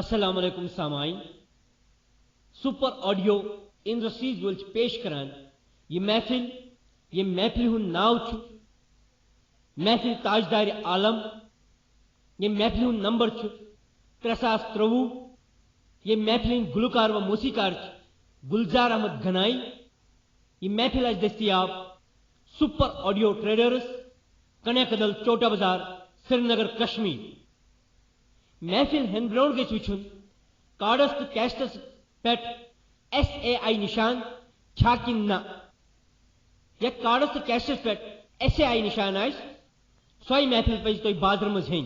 अस्सलाम वालेकुम सामाइन। Super audio industries वल पेश करान यह महफिल हुन नाव छु महफिल ताजदार आलम। यह महफिल हुन नंबर छु 323। यह महफिल गुलकार व मौसीकार गुलजार अहमद गनाई। यह महफिल आज दस्तियाब सुपर ऑडियो ट्रेडर्स, कन्याकदल, चोटा बाजार, श्रीनगर, कश्मीर। महफिल हेंग्राउंड गई वुन कार्डस तो कैस्टस पे SAI निशान छा कि ना। या कार्डस तो कैस्टस पे SAI निशान आज सोई महफिल पे तो बाजार मज हें।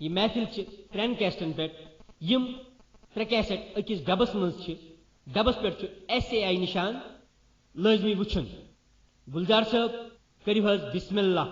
यह महफिल त्रेन कैस्टन पे यम त्रे कैसेट अकिस डबस मज डबस पे SAI निशान लाजमी वुन। गुलजार साहब करियो हज बिस्मिल्लाह।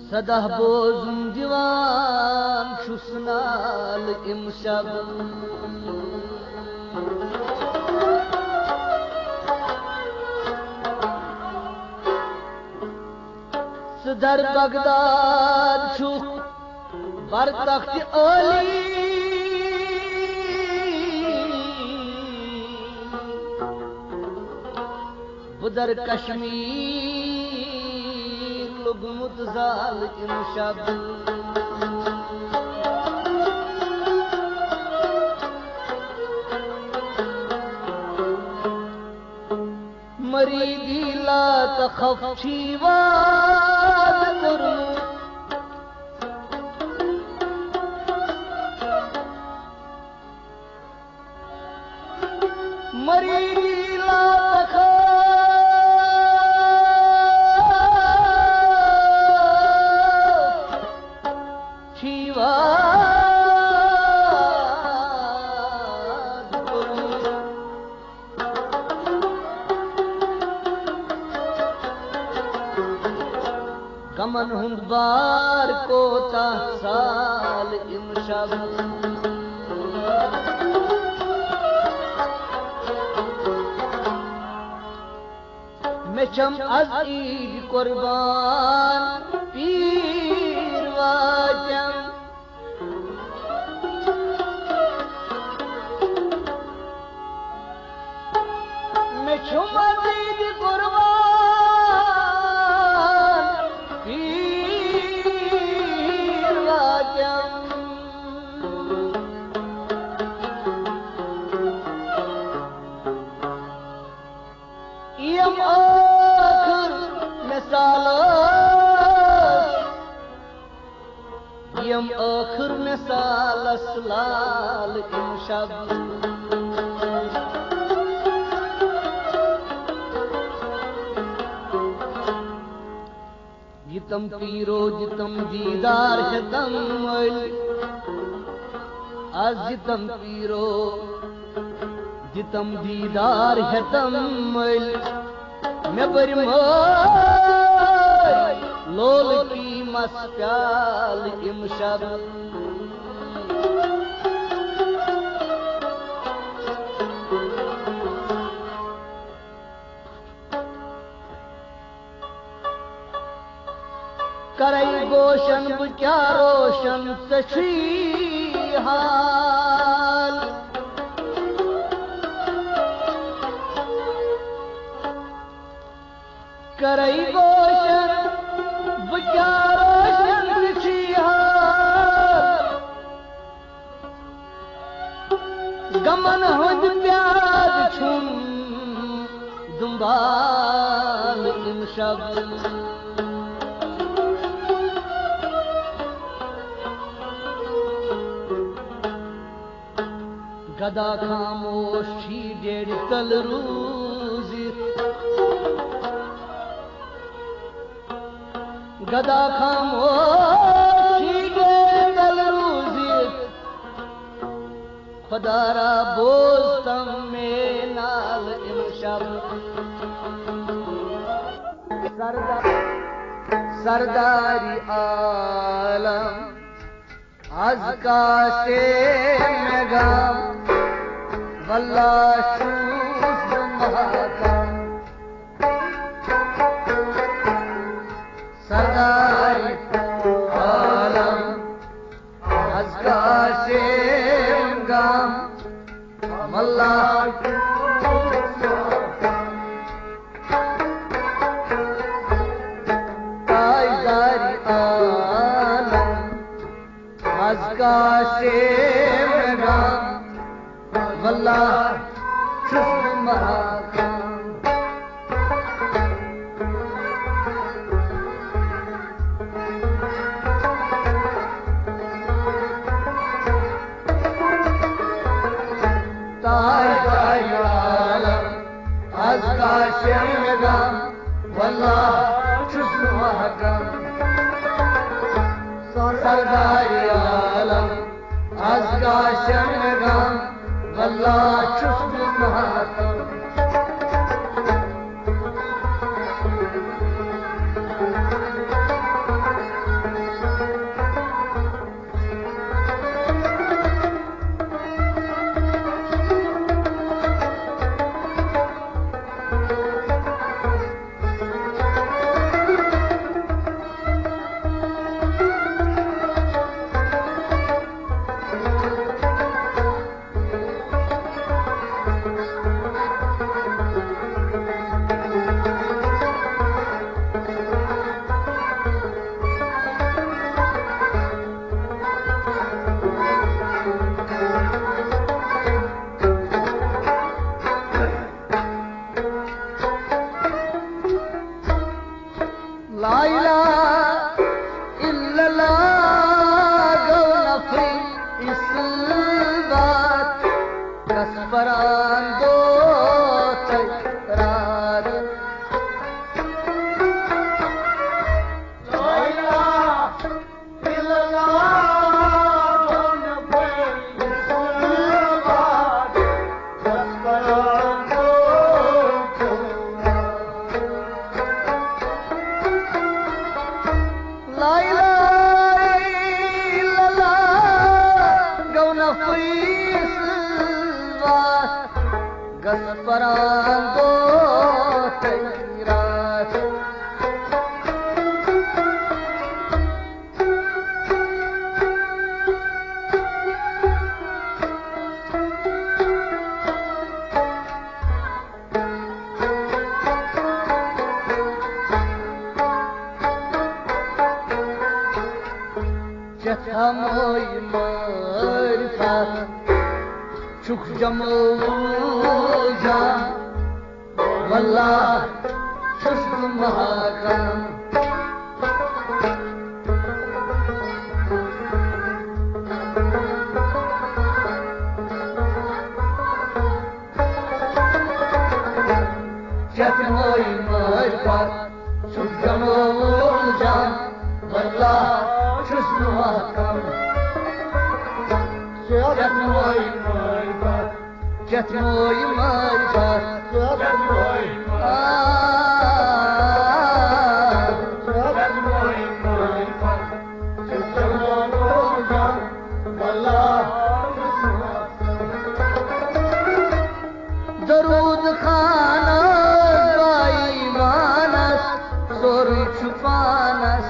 सदा बोजुम दीवान शुसनाल इमशब सदर बगदाद शुख बर तख्त अली बुदर कश्मीर लुगमुत जाल इमशब मरीदी ला तखफ शीवाद तुरमु मरीदी ला तखफ शीवाद तुरमु गमन हुंद बार को साल इमशब मैं चम अज ईद कुर्बान पीर वाजम मैं चम अज ईद कुर्बान पीर वाजम यम आखिर में सालस लाल इमशब जितम पीरो जितम दीदार शतम आज जितम पीरो जितम दीदार शतम मैं लोल की मस्प्याल इमशब करई गोशन क्या रोशन सशी हाल करई गोशन क्या रोशन सशी हाल गमन हुद प्याद छुम दुम्बाल इमशब गदा खामोशी डेढ़ तल रूजी गदा खामोशी डेढ़ तल रूजी खुदारा बोस्तम में नाल इमशब सरदारी आलम अज़का से मेगाम वल्लाह शूस महाकाम सरदारी आलम अज़का से मेगाम वल्लाह ताजदारी आलम अज़का से मेगाम वल्लाह शुक्र महाकाम ताजदारी आलम अज़का से मेगाम वल्लाह शुक्र महाकाम सरदारी आलम अज़का से मेगाम वल्लाह शुक्र महाकाम ला इलाहा इल्लल्लाह गो नफी इस बात कस परान दो तकरार Gasparando teiras Çatamoy marifat Çok camoja Vallah Şuştum mahakam Çatmoy marifat Çok camoja Vallah Şuştum mahakam Çatmoy marifat Çatmoy marifat Çatmoy Çatmoy marifat Çatmoy Vallah Darud khana Gai manas Zor chupanas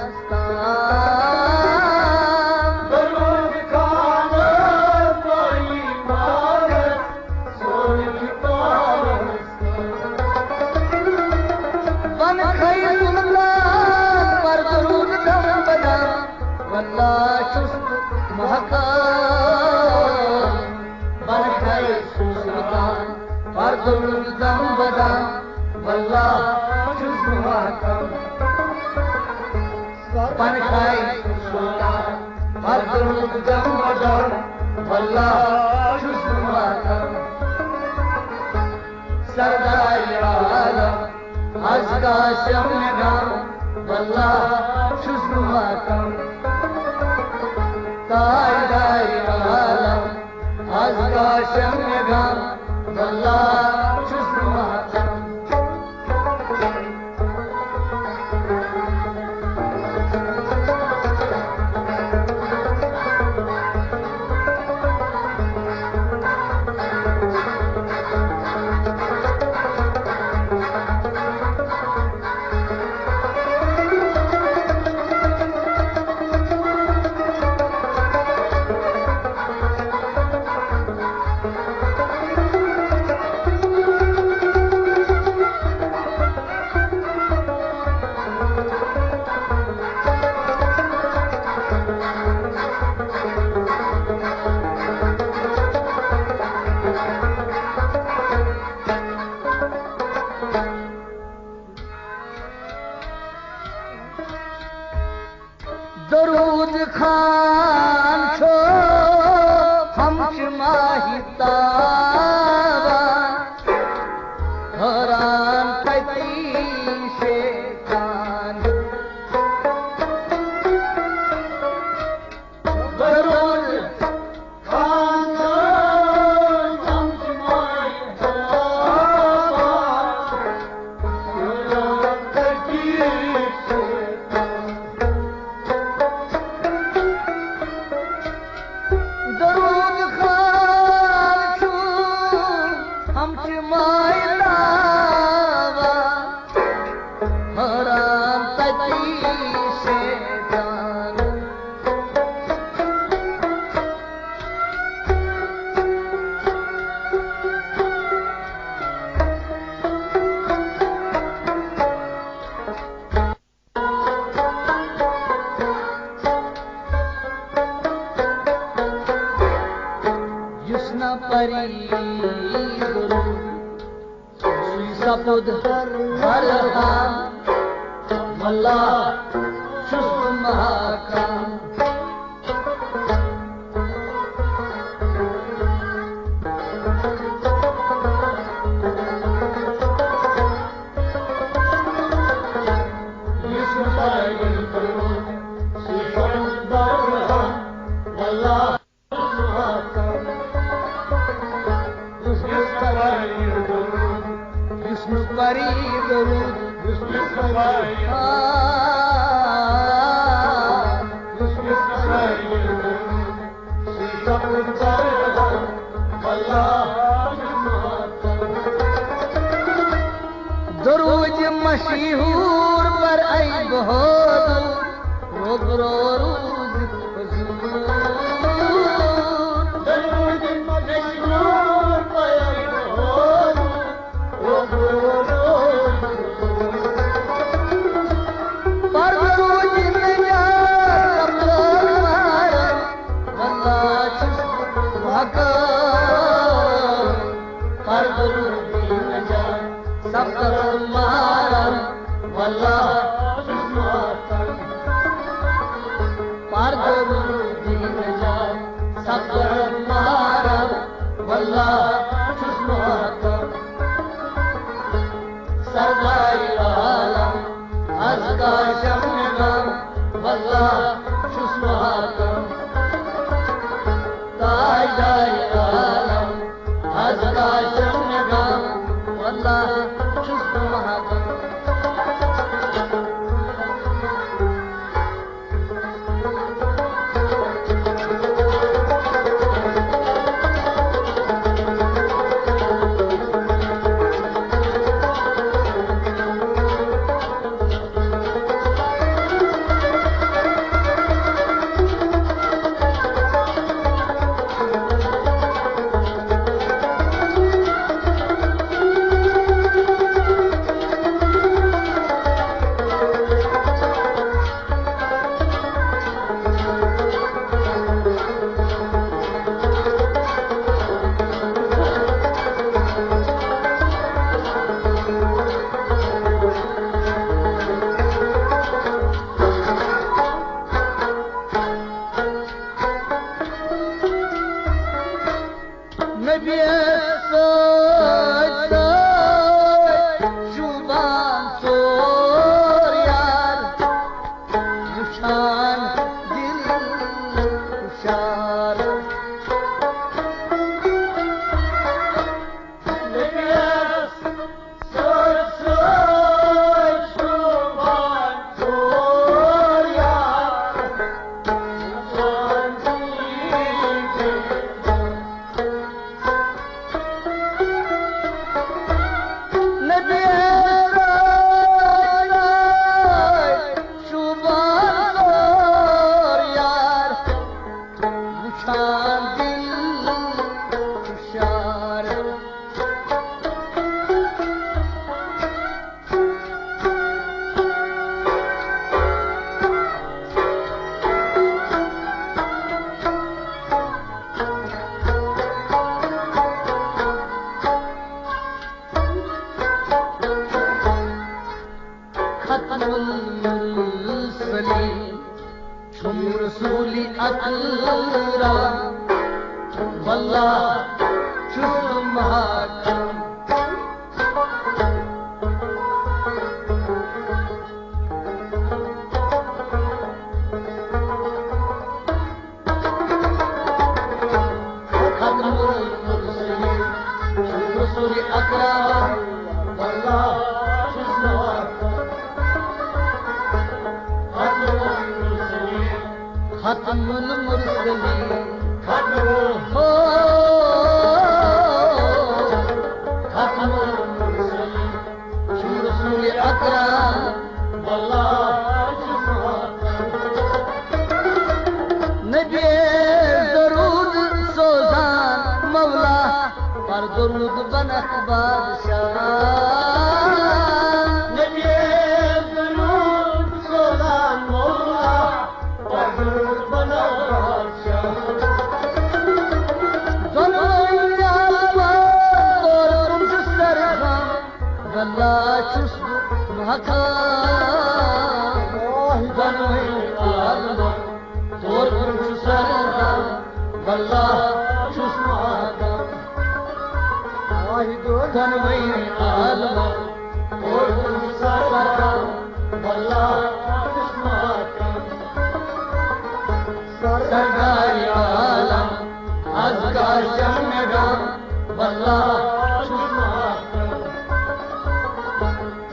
Sardar alam azga shamgam wallah shusnu makam Sardar alam azga shamgam wallah shusnu makam दरूद खान छो हम माहितावा हरान तकी से खान दरूद खान हम माहितावा हरान तकी से सपुद हर हम अल्लाह दरूज मशहूर पर आई बहुत रोबरो रूज दरूज मशहूर पर आई बहुत रोबरो पर दरूज में जा अल्लाह मका पर दरूज में जा सब तुम्हारा वल्लाह मातम पर दरूद जा सब तुम्हारा वल्लाह मातम सरदार आलम अज़का शमगम वल्लाह मातम ताजदार आलम अज़का शमगम वल्लाह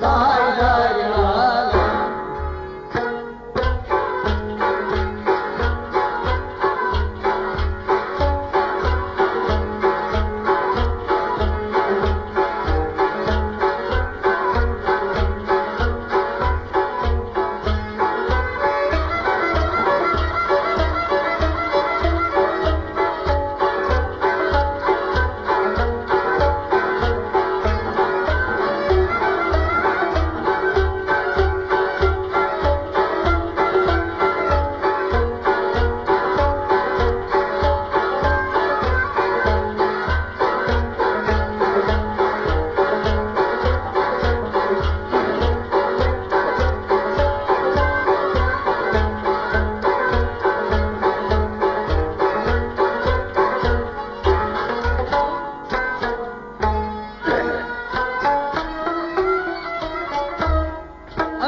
Bye.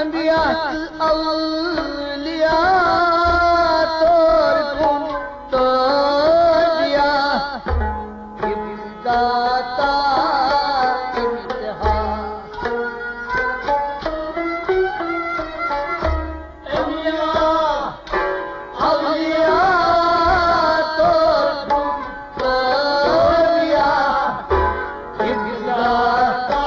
अंबिया औलिया तोर गुण तो दिया इब्तिदाता इंतहा अंबिया औलिया तोर गुण तो दिया इब्तिदाता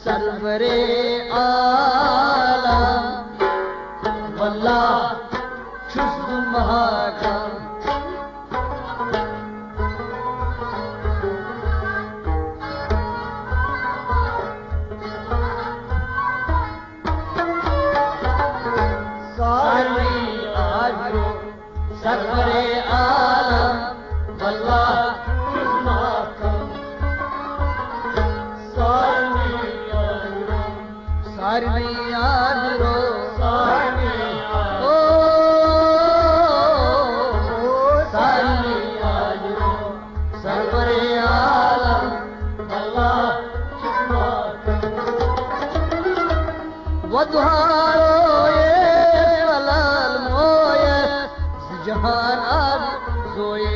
सरवरे आलम वल्लाह शुस्म महाकम सारी आजो सरवरे आलम वल्लाह शुस्म महाकम सारनी आजरो ओ सारनी आजरो सरवरे आलम अल्लाह वदहारो ये वलाल मोये जहान आज जोए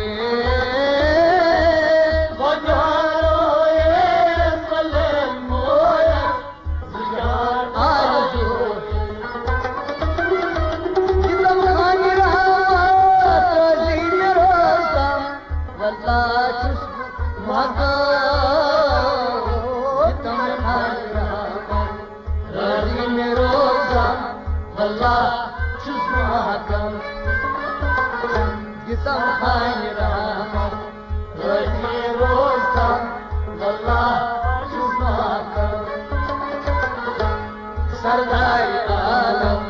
सरदार आलम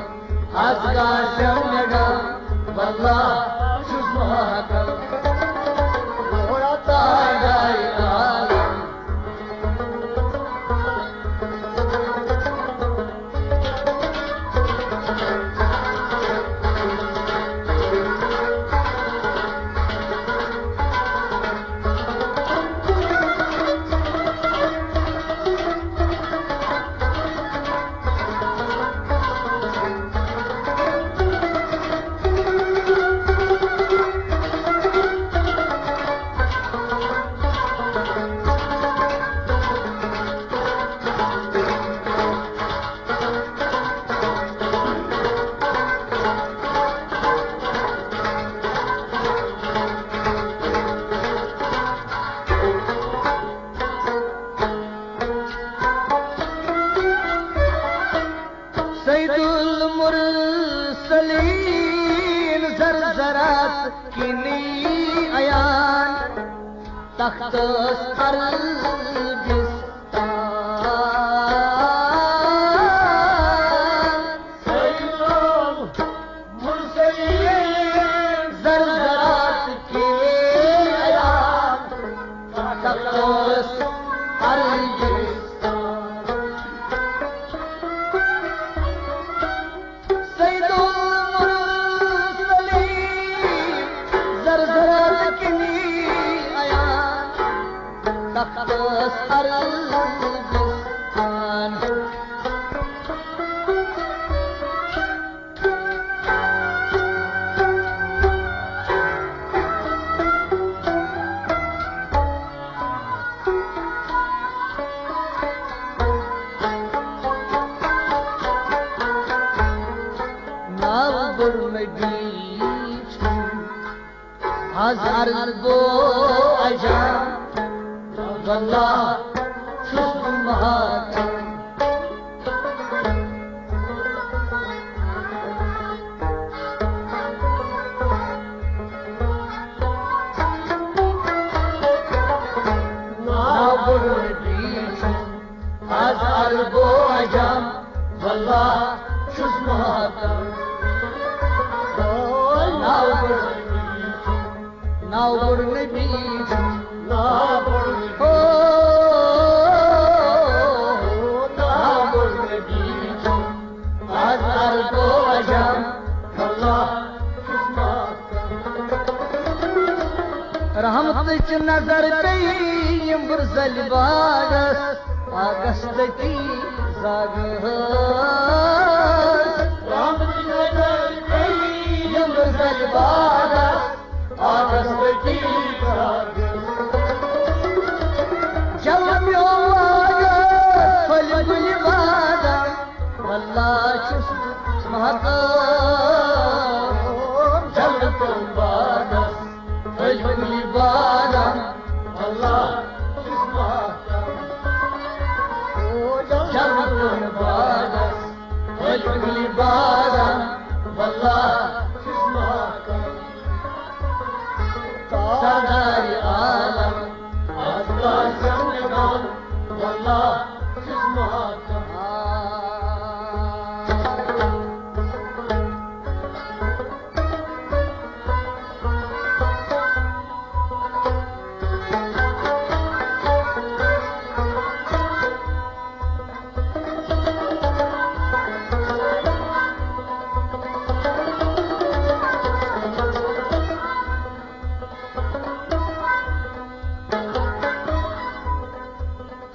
असगार शमनगम वल्लाह शुस्महकम घोड़ा ताजदार आलम सैदुल मुरसलीन जरजरात किनी अयान तख्त अर्गिस्तान सैदुल मुरसलीन जरजरात किनी अयान तख्त अर्गिस्तान हजार दो अजाम वल्लाह शुस्म महाकम रहमत नजर पे बुरसल बागस अगस्त की जाग रहमत नजर पे बुरसल बागस अगस्त की जाग जलम्यो आगस फल गुल बादम वल्लाह छुस महताब जलम्यो बागस फल गुल बादम वल्लाह छुस महताब जलम्यो बागस फल गुल बादम वल्लाह छुस महताब सरदार आलम अल्लाह जन्नत वल्लाह छुस महताब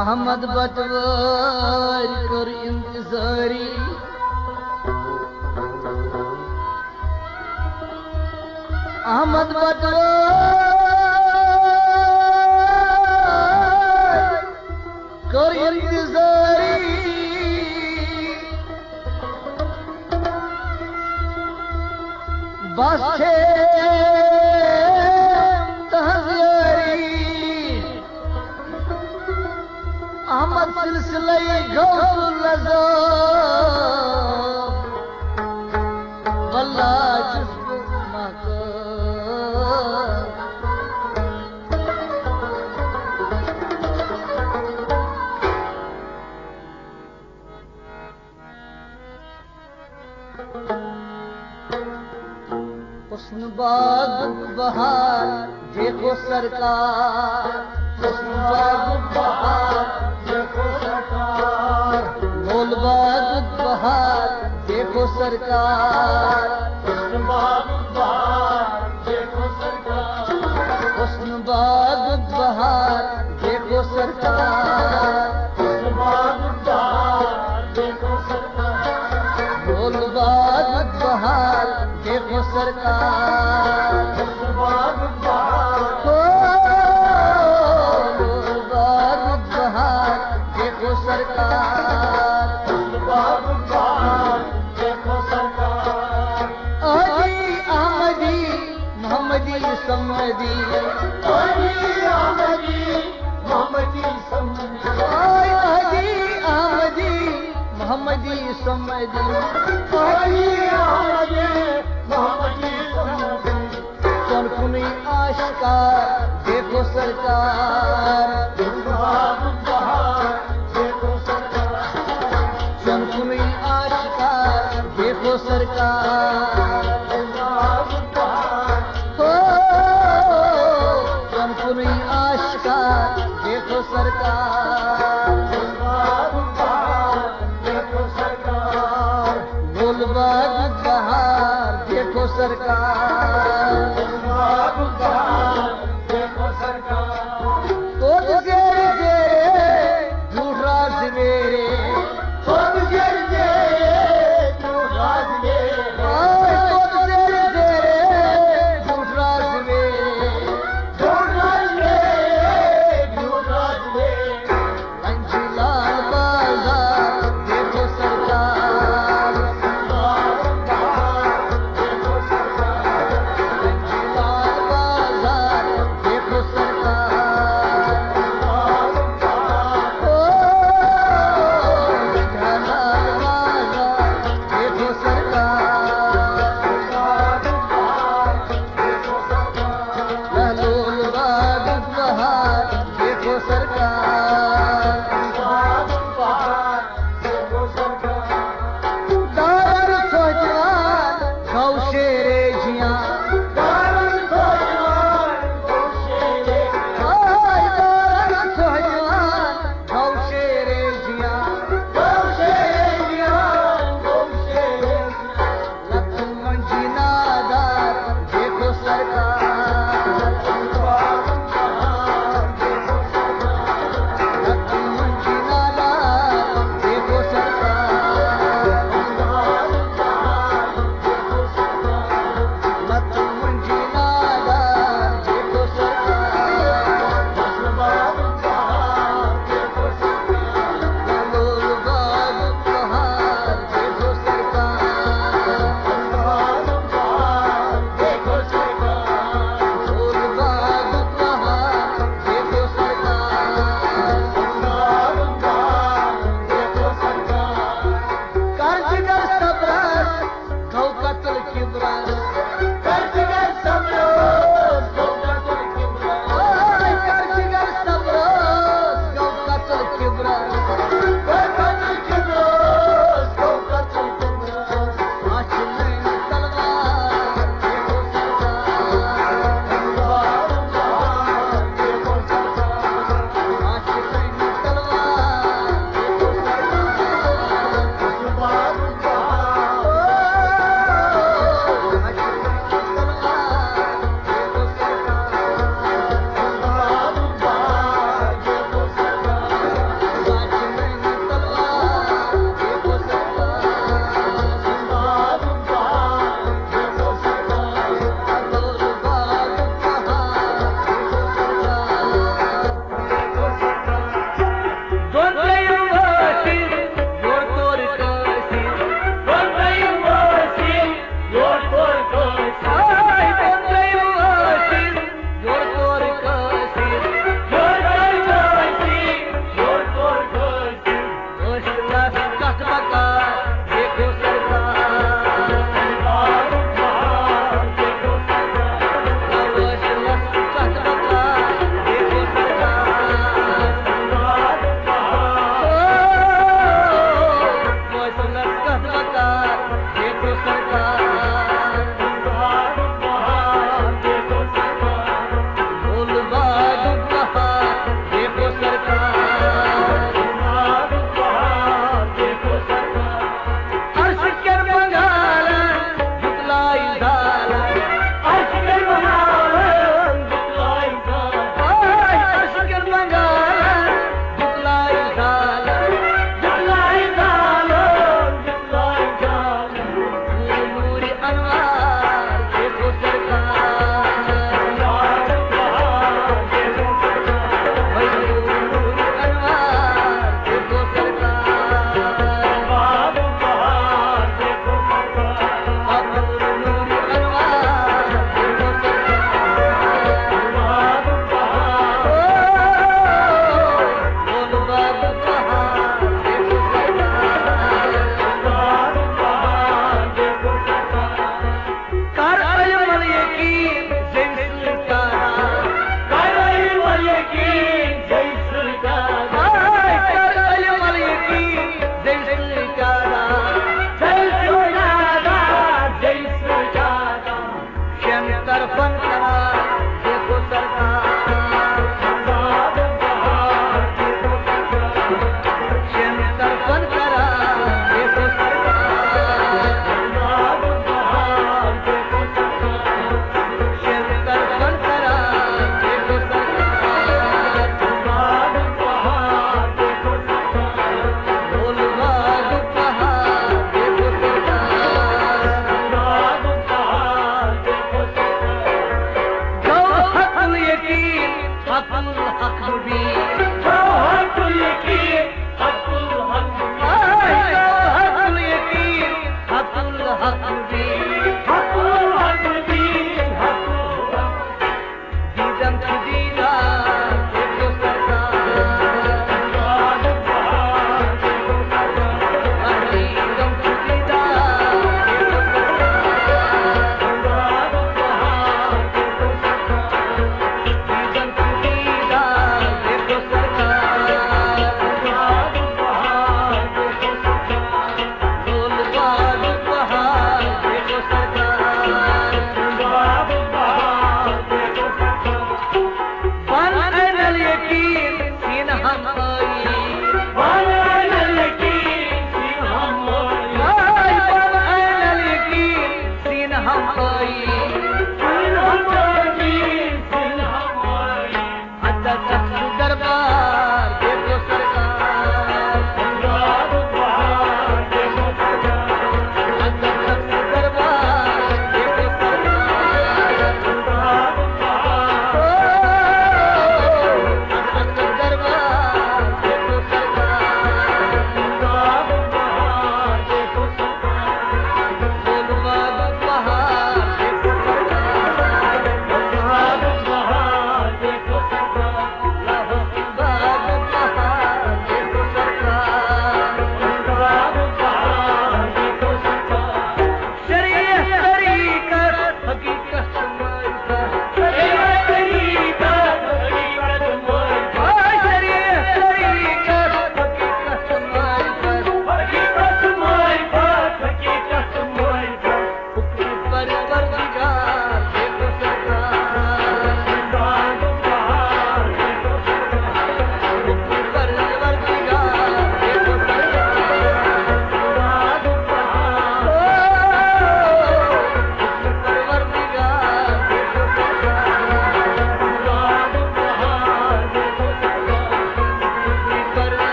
अहमद बटवार कर इंतजारी अहमद बटवार कर इंतजारी बस छे अहमद सिलसिले गौसुल अज़म वल्लाह छुस महताब हुस्न बाग बहार देखो सरकार हुस्न बाग बहार देखो सरकार मोल बाग बहार देखो सरकार हुस्न बाग बहार देखो सरकार हुस्न बाग बहार देखो सरकार हुस्न बाग बहार देखो सरकार मोल बाग बहार देखो सरकार हुस्न बाग बहार देखो सरकार देखो सरकार अली अहमदी मोहम्मदी समदी अली अहमदी मोहम्मदी समदी अली अहमदी मोहम्मदी समदी अली अहमदी मोहम्मदी समदी चरखुनी आशिकार देखो सरकार देखो सरकार हो जनपुरी आशिकार देखो सरकार देखो सरकार गोलबाग बहार देखो सरकार देखो सरकार तो तेरे झूठ राज मेरे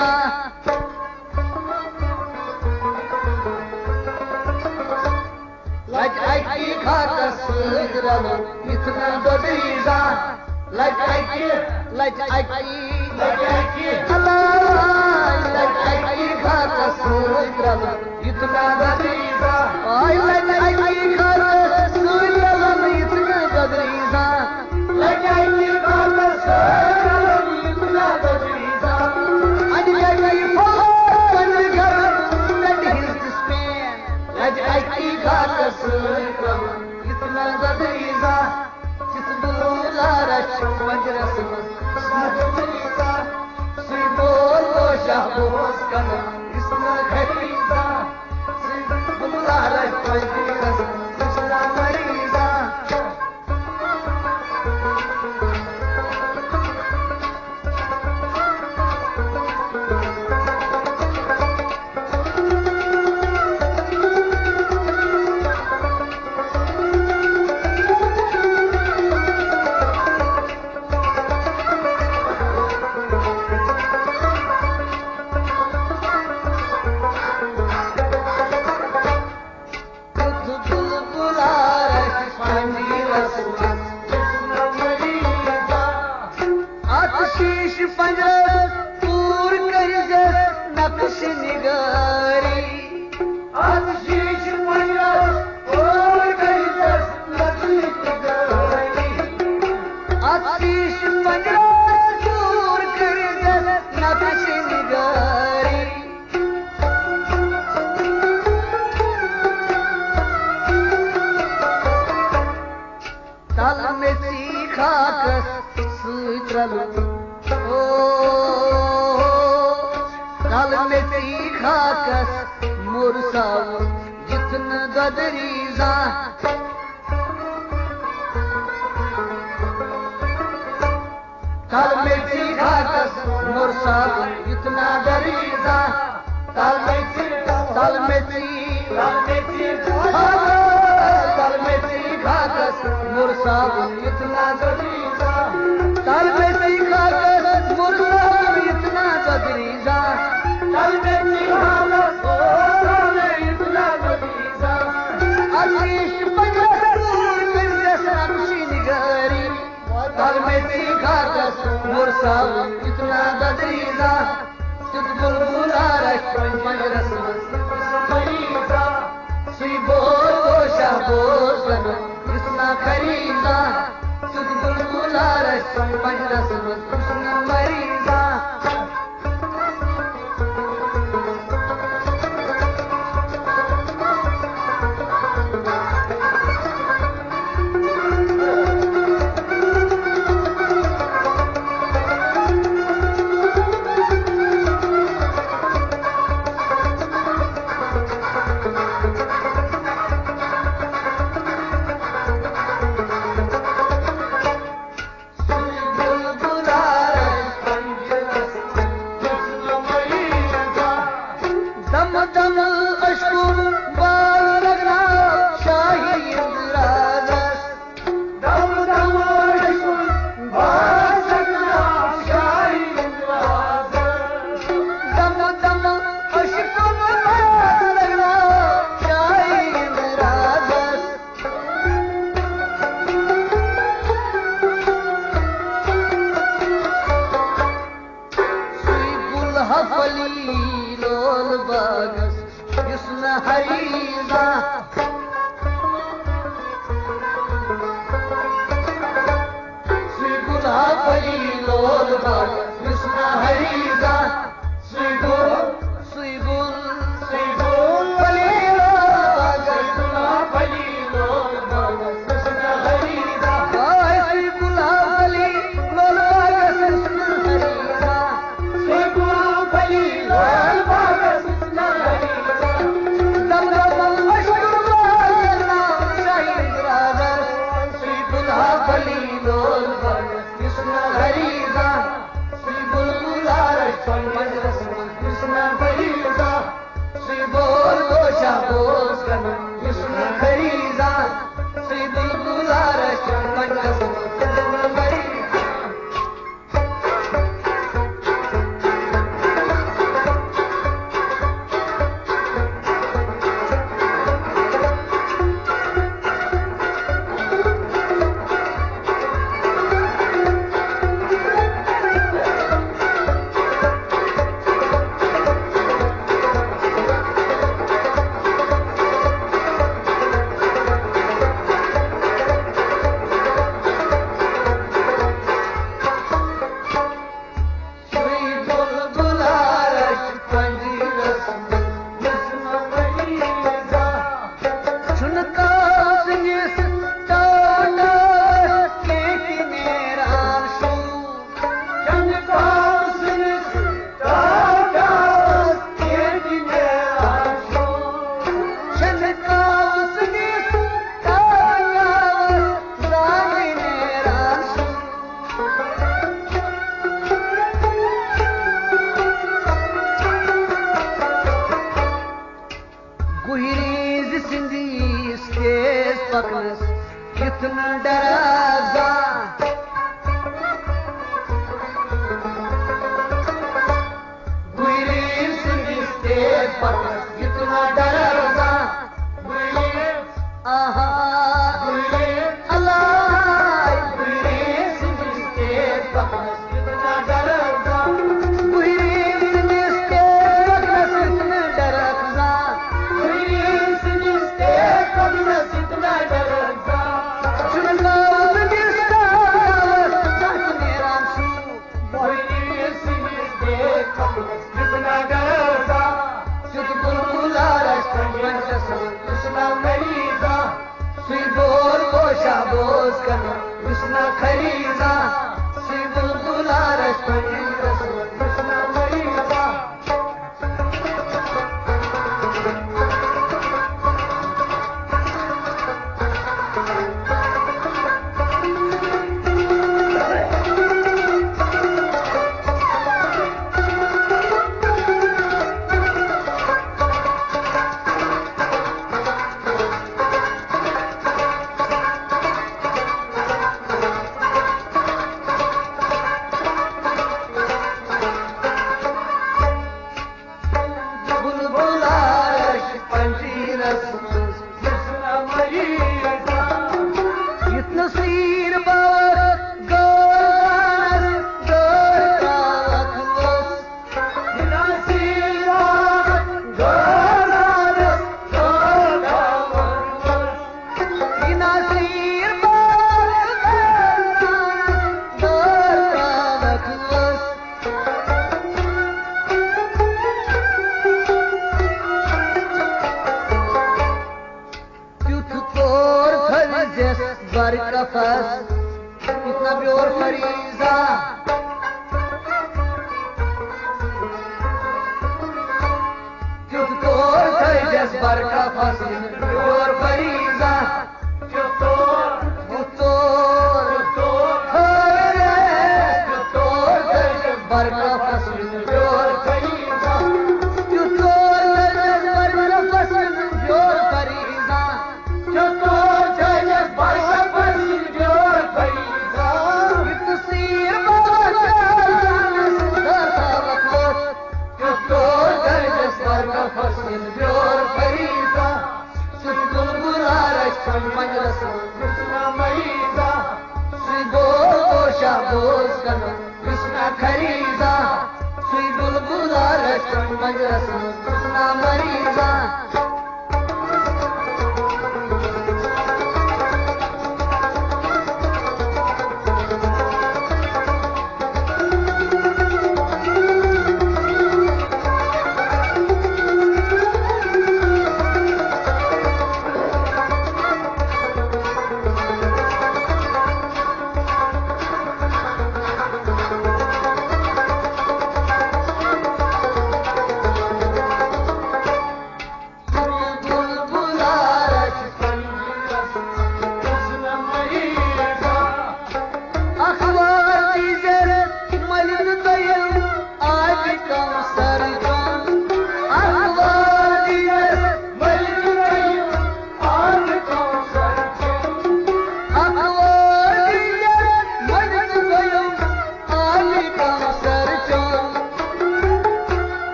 गरीजा लज अकी खाकस रलो इतना गरीजा लज अकी खाकस रलो इतना गरीजा लज अकी खाकस रलो इतना गरीजा लज अकी खाकस रलो इतना गरीजा and yet I fall when the girl that is this man laj अकी खाकस रलो इतना गरीजा जिस बुला रश मजरस गरीजा सुई बोल वो शाहबोस कन इसना खरीदा सुई बुला रश मजरस इसना मरीजा डरा गुरीन सिंगिस्ते पकस कितना डरा आहा गुरीन अल्लाह गुरीन सिंगिस्ते पकस कितना डरा गुरीन सिंगिस्ते पकस कितना डरा गुरीन सिंगिस्ते पकस कितना डरा बोझ करना कृष्णा खरीदा श्री बुलबुला रश्मि कृष्णा खरीदा कितना प्योर फरीजा जज्बर का फसल प्योर फरीजा जज्बर का फसल प्योर फरीजा कृष्णा खरीदा श्री बुलबुला रश्मि मजरस कृष्णा मरीदा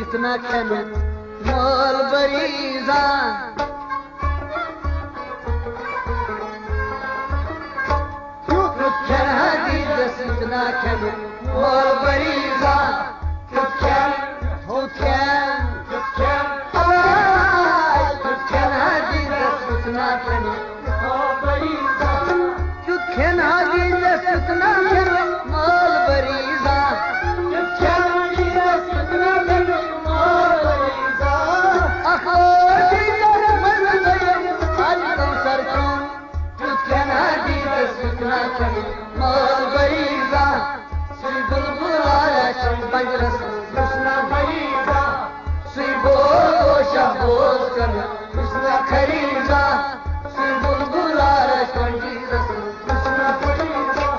इतना खन मोल बरीजा इतना खन मोल बरीजा श्री बुलबुला कृष्णा खरीदा श्री बोशा बोल कृष्णा खरीदा श्री बुलबुला कृष्णा खरीदा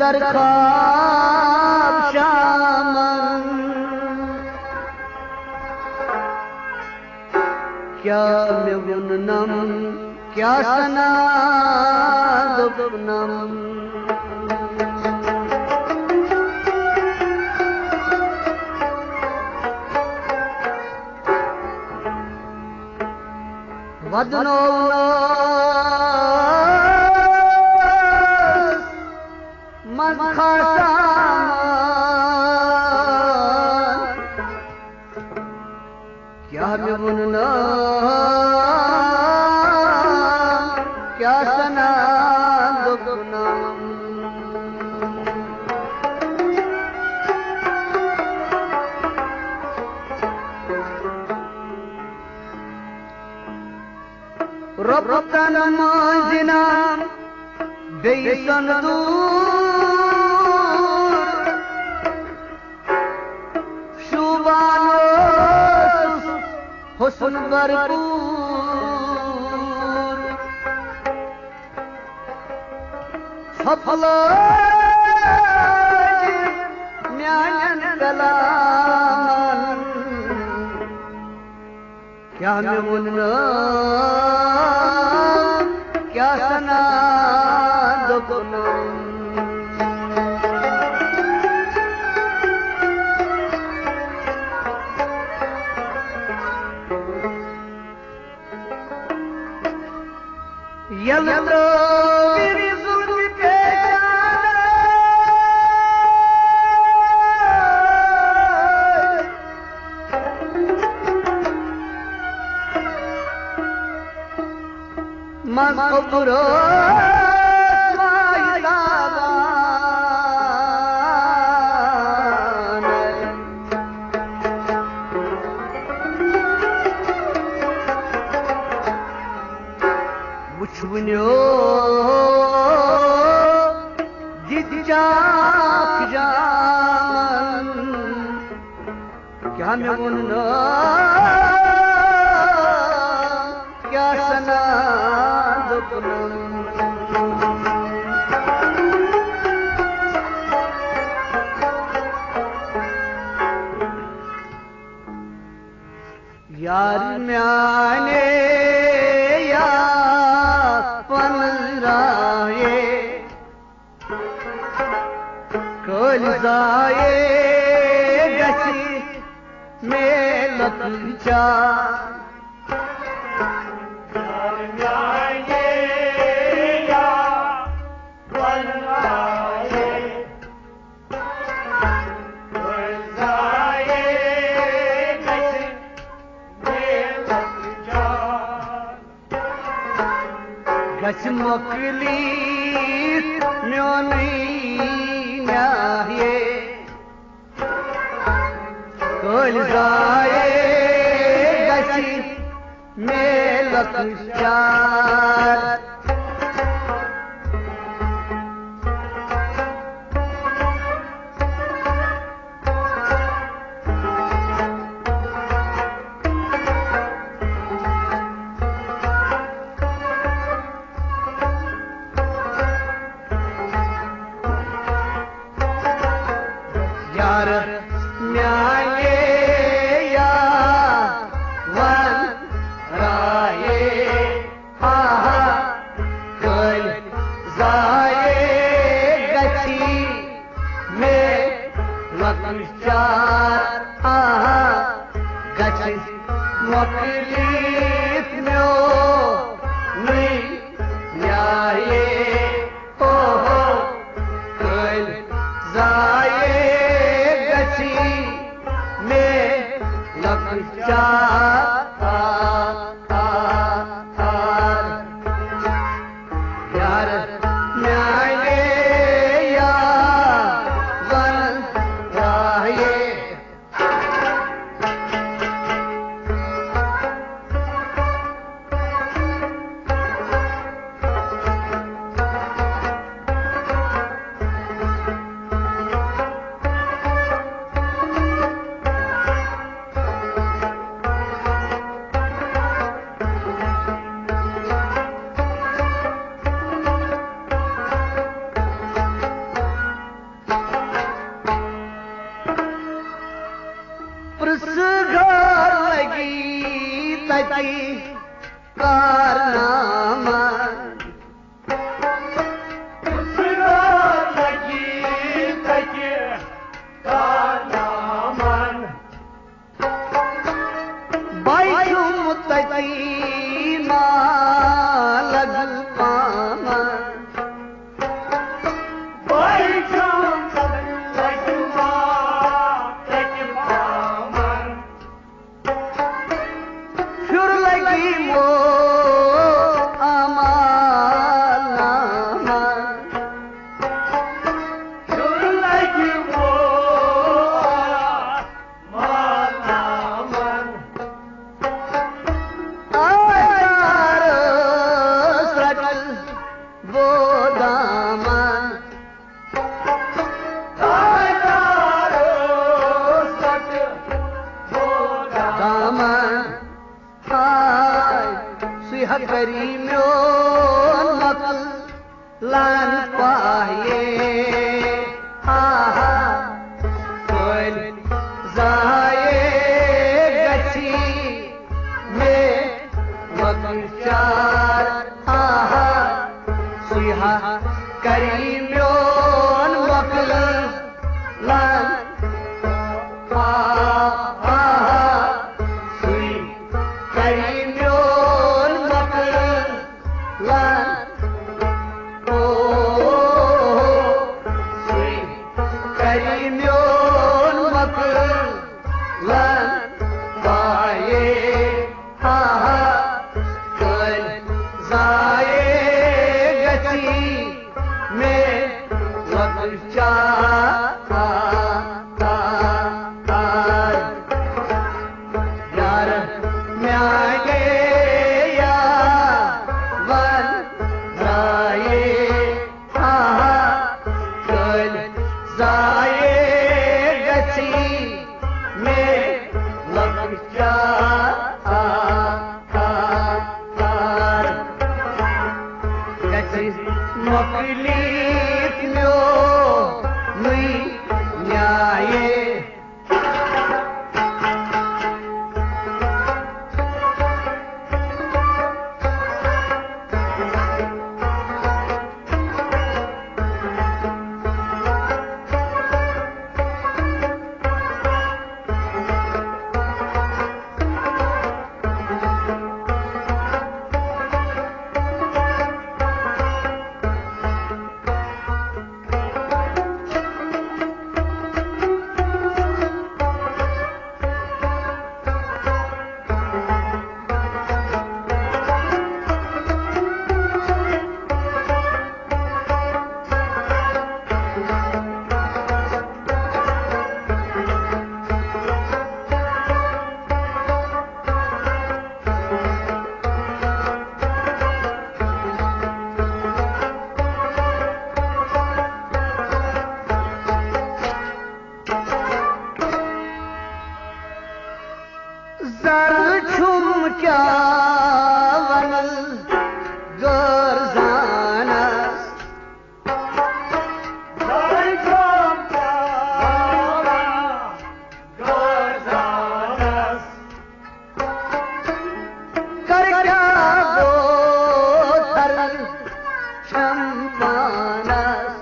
दर ख्वाब शामन क्या मैं वुननम क्या सना दुबनम वदनो मन खासा क्या मैं वुनना क्या सना दुबनम रब्तन माजिना बेसन दूर शुबानो हुस्न भरपूर सफलो न्यायन कलामन क्या मैं वुनना क्या सना दुबनम यल्लो मेरी जुल्म के मज़कुरो बुझुन्यो जिजा जान क्या मैं वुनना क्या सना दुबनम यार म्याने या पन राये कल जाए गसी में लतचा गच मोकली म्योनी न्याये कल जाए गची में लतचार न्याये या वन राये आहा कल जाए गची में लतचार आहा गची मोकलीत म्यो नी न्याये ओहो कल जाए में लतचा यार न्याये या वन राये मुत्तकी कारनामा बाइशु मुत्तकी मालग पामा फिर लगी मो अमाल नामा फिर लगी मो अमाल नामा आयार सटल वो दामा आयार सटल वो दामा हाय सुहा करी म्योन मकल लान पाए हा हा कोल जाए गची में मकल चार हा हा सुहा करी म्योन मकल लान हा हा सुई करी म्योन मकल लान ओ सुई करी म्योन मकल लान बाए हा हा कल जाए गची में मकल चार यार म्यागे या वन जाए हा कल जाए गची में मकल चार गची मकलीत म्यो नुई न्याये जर छुम क्या वनल गर्जानस जर छुम क्या गर्जानस कर क्या गोथर शम्पानस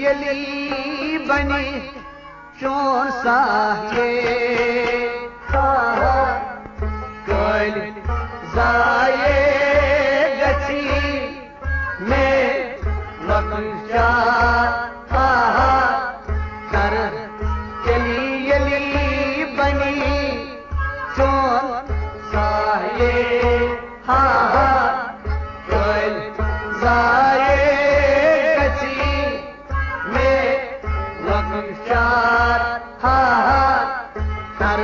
यली बनी चोर साहे कल जाए गची में मकुशा कर यली बनी चोर साहे कल दर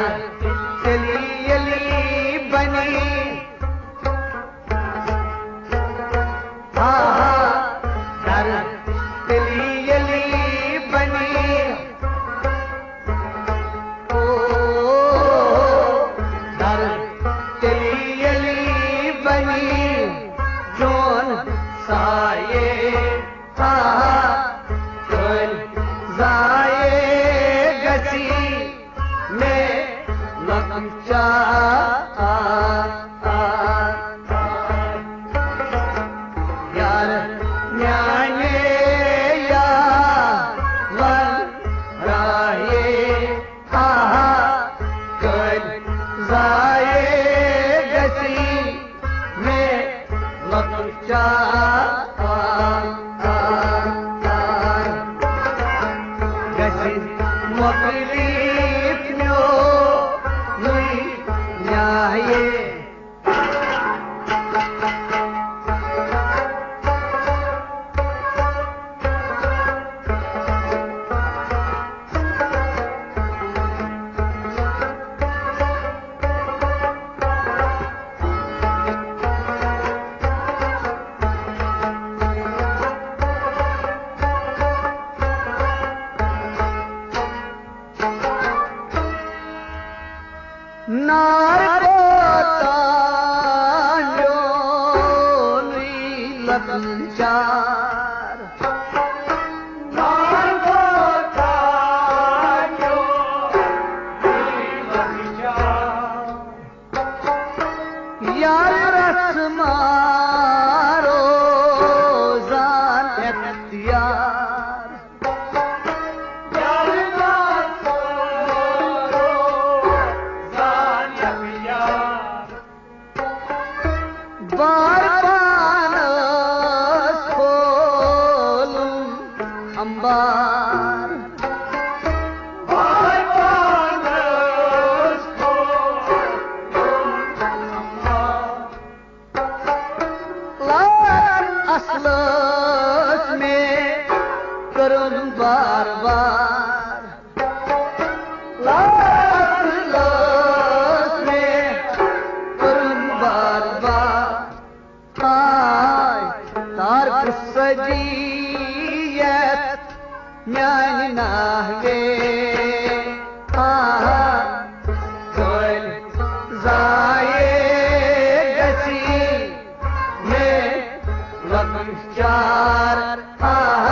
चली यली बनी दर चली यली बनी ओ दर चली यली बनी जोन साये चल जाए गसी में लंचा यार न्याने या वन राये चल जाए गसी में लंचा मकलीफ न्यो नुई न्याये यार रस मारो जान एख्तियार यार रस मारो जान एख्तियार बार पानस खोलूं अंबार असलस में करुन बार बार असलस में करुन बार बार हाय तार सजीयत न्याय नाहवे चल जाए गसी में चार तार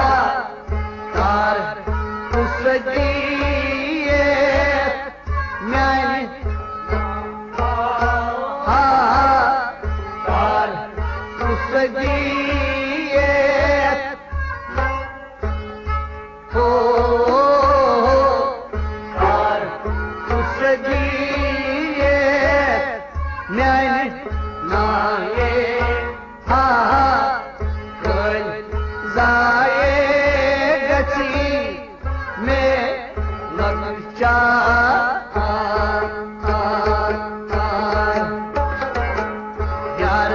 सजिए न्याय तार सजिए हो तार सजिए न्याय नाये जाए गसी में लंचा यार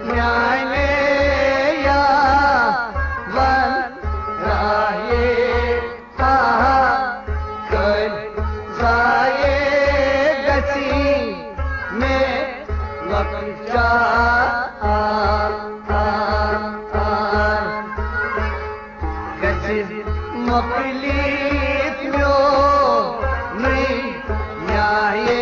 न्याय या वन राये चल जाए गसी में लंचा मकलीफ न्यो नुई न्याये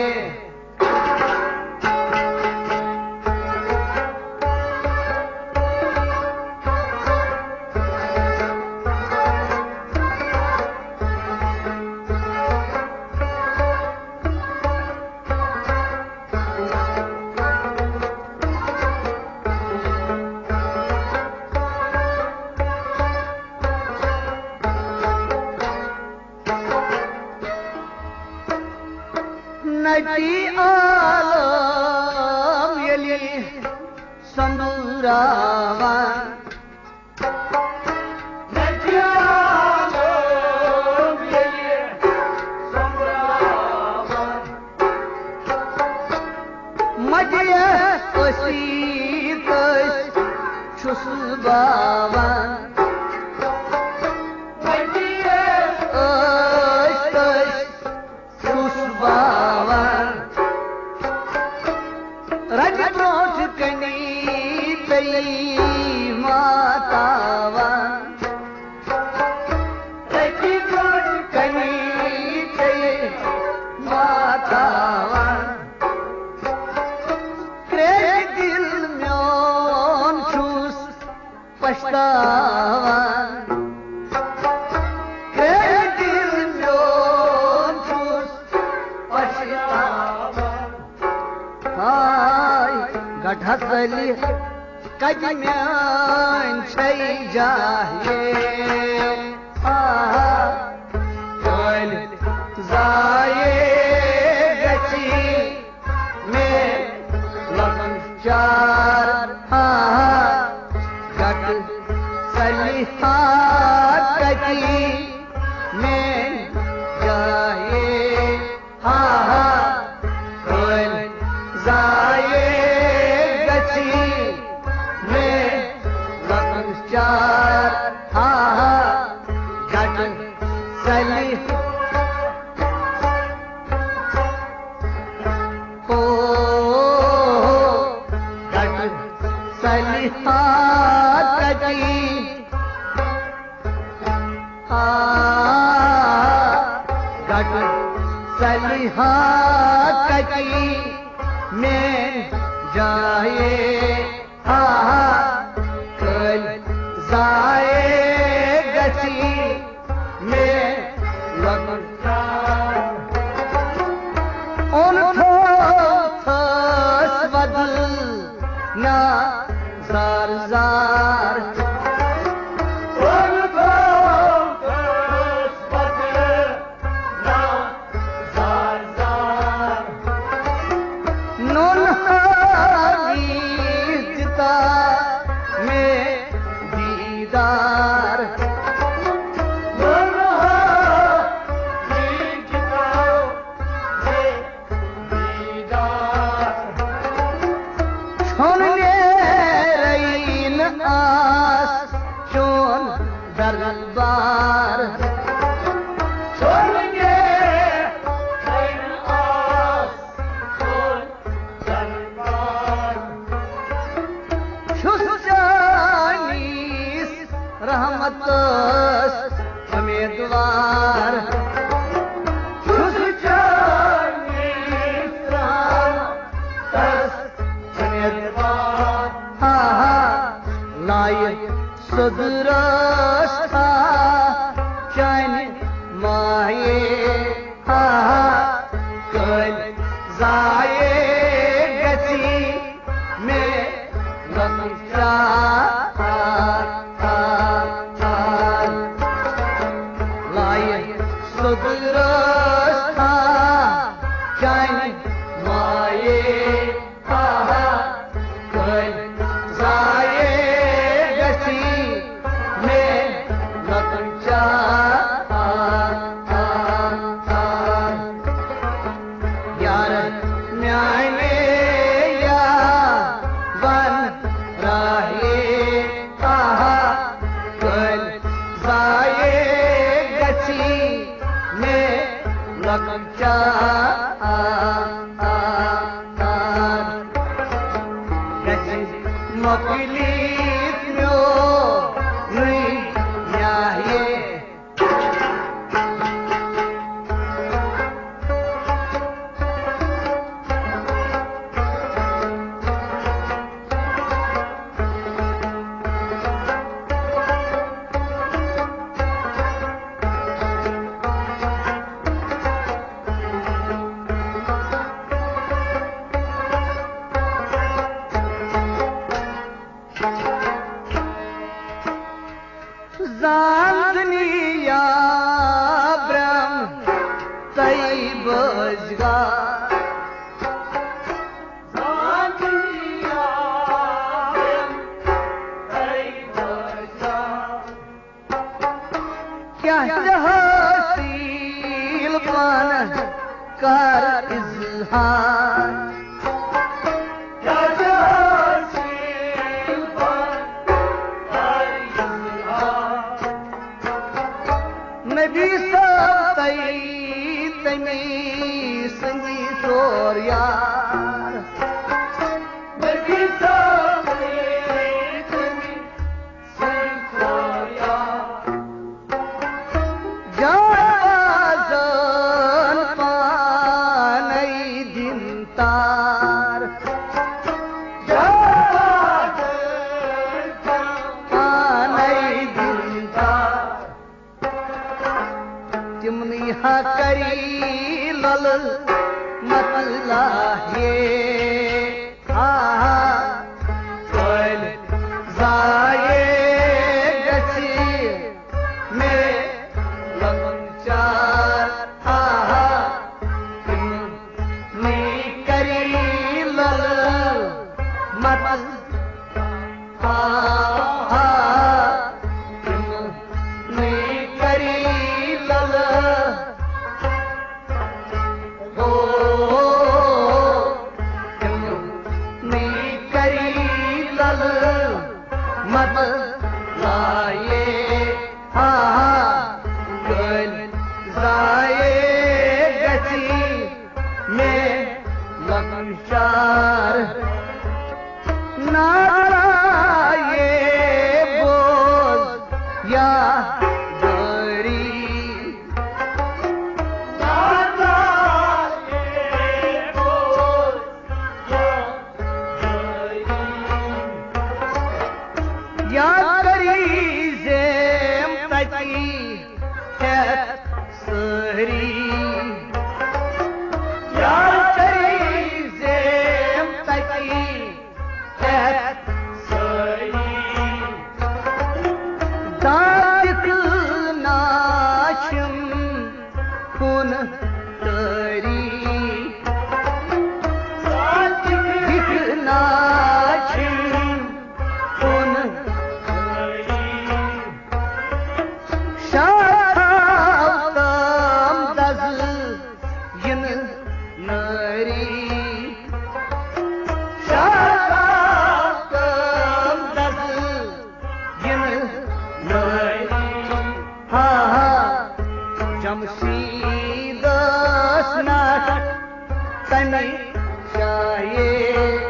नटी आलम यली संदूरावन नटी आलम यली संदूरावन मजिया वसीतस छुसबावन मजिया छुसबावन घटहसली कज म्यान छै जाहे कल जाए गची में लगन चार घट सलिहा कची में जाए कल जाए चार घट सली हो घट सलिहा कजी घट सलिहा कजी में जाए जाए गची में लगन उन थोस बदल ना जार जार उन थोस बदल ना जार जार नून हारीता में दीदार छोड़ने रईन आस चोन दरबार छोड़ने रईन आस चोन दरबार रहमत उम्मीदवार लाए सुदरस्ता चन माये कल जाए गची में लगचा सुदरस्ता चन माये कल जाए गची में लगचा यार न्याने या बन रहे कल जाए गची में लगचा गची मोकली नो नहीं न्याये जानदनिया ब्रह्म तई बजगा जानदनिया ब्रह्म तई बजगा क्या हसील पान कर इजहार नबी सतई तमी संगी तोर यार नबी सतई तार तिमनी हा करी लल मतला हे कल जाए गची में लंचार तिमनी करी लल मत जमशीद स्नात तनि शाये